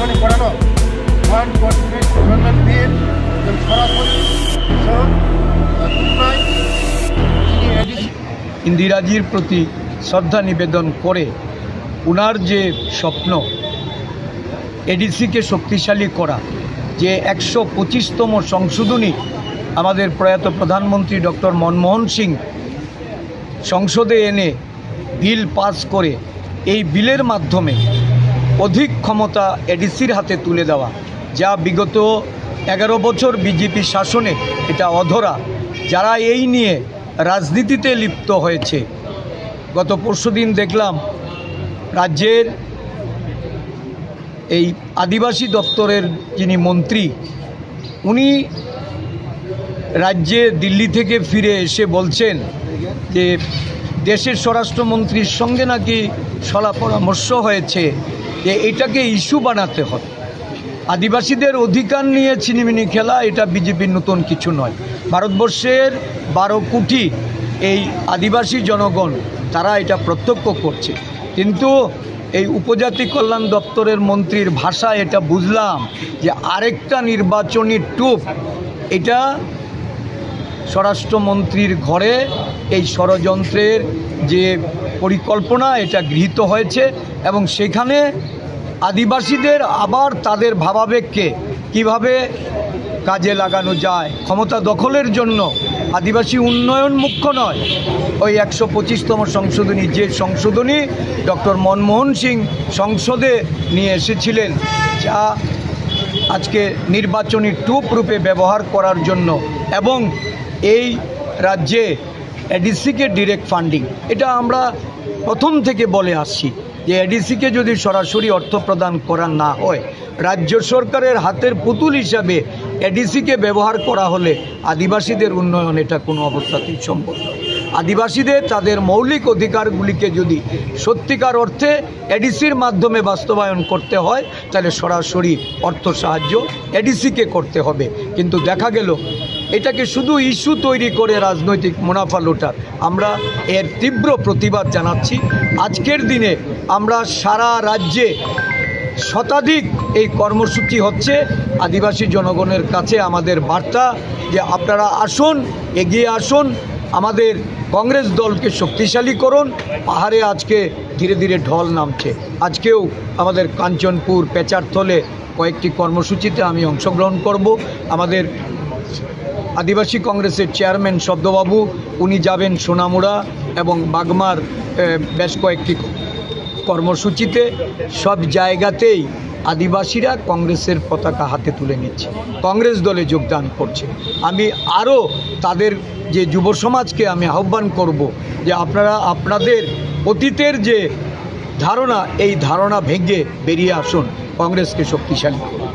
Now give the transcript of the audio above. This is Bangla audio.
এখানে করানো ওয়ান কোঅর্ডিনেট গভর্নমেন্ট বিল সরাসরি ইন্দিরাজির প্রতি শ্রদ্ধা নিবেদন করে ওনার যে স্বপ্ন এডিসিকে শক্তিশালী করা, যে 125তম সংশোধনী আমাদের প্রয়াত প্রধানমন্ত্রী ডক্টর মনমোহন সিং সংসদে এনে বিল পাস করে এই বিলের মাধ্যমে অধিক ক্ষমতা এডিসির হাতে তুলে দেওয়া, যা বিগত 11 বছর বিজেপি শাসনে এটা অধরা, যারা এই নিয়ে রাজনীতিতে লিপ্ত হয়েছে। গত পরশুদিন দেখলাম রাজ্যের এই আদিবাসী দপ্তরের যিনি মন্ত্রী, উনি রাজ্যে দিল্লি থেকে ফিরে এসে বলছেন যে দেশের স্বরাষ্ট্রমন্ত্রীর সঙ্গে নাকি সলা পরামর্শ হয়েছে যে এটাকে ইস্যু বানাতে হবে। আদিবাসীদের অধিকার নিয়ে ছিনিমিনি খেলা এটা বিজেপির নতুন কিছু নয়। ভারতবর্ষের 12 কোটি এই আদিবাসী জনগণ তারা এটা প্রত্যক্ষ করছে, কিন্তু এই উপজাতি কল্যাণ দপ্তরের মন্ত্রীর ভাষা এটা বুঝলাম যে আরেকটা নির্বাচনী টুপ, এটা স্বরাষ্ট্রমন্ত্রীর ঘরে এই ষড়যন্ত্রের যে পরিকল্পনা এটা গৃহীত হয়েছে এবং সেখানে আদিবাসীদের আবার তাদের ভাবাবেগকে কিভাবে কাজে লাগানো যায় ক্ষমতা দখলের জন্য। আদিবাসী উন্নয়ন মুখ্য নয়, ওই 125তম সংশোধনী, যে সংশোধনী ডক্টর মনমোহন সিং সংসদে নিয়ে এসেছিলেন, যা আজকে নির্বাচনী টুপ রূপে ব্যবহার করার জন্য এবং এই রাজ্যে এডিসিকে ডিরেক্ট ফান্ডিং, এটা আমরা প্রথম থেকে বলে আসছি যে এডিসিকে যদি সরাসরি অর্থ প্রদান করা না হয়, রাজ্য সরকারের হাতের পুতুল হিসাবে এডিসিকে ব্যবহার করা হলে আদিবাসীদের উন্নয়ন এটা কোনো অবস্থাতেই সম্ভব নয়। আদিবাসীদের তাদের মৌলিক অধিকারগুলিকে যদি সত্যিকার অর্থে এডিসির মাধ্যমে বাস্তবায়ন করতে হয়, তাহলে সরাসরি অর্থ সাহায্য এডিসিকে করতে হবে। কিন্তু দেখা গেল এটাকে শুধু ইস্যু তৈরি করে রাজনৈতিক মুনাফা লোটার। আমরা এর তীব্র প্রতিবাদ জানাচ্ছি। আজকের দিনে আমরা সারা রাজ্যে শতাধিক এই কর্মসূচি হচ্ছে। আদিবাসী জনগণের কাছে আমাদের বার্তা যে আপনারা আসুন, এগিয়ে আসুন, আমাদের কংগ্রেস দলকে শক্তিশালী করুন। পাহাড়ে আজকে ধীরে ধীরে ঢল নামছে। আজকেও আমাদের কাঞ্চনপুর, পেচারথলে কয়েকটি কর্মসূচিতে আমি অংশগ্রহণ করব। আমাদের আদিবাসী কংগ্রেসের চেয়ারম্যান শব্দবাবু, উনি যাবেন সোনামুড়া এবং বাগমার বেশ কয়েকটি কর্মসূচিতে। সব জায়গাতেই আদিবাসীরা কংগ্রেসের পতাকা হাতে তুলে নিচ্ছে, কংগ্রেস দলে যোগদান করছে। আমি আরও তাদের যে যুব সমাজকে আমি আহ্বান করব যে আপনারা আপনাদের অতীতের যে ধারণা, এই ধারণা ভেঙে বেরিয়ে আসুন, কংগ্রেসকে শক্তিশালী করুন।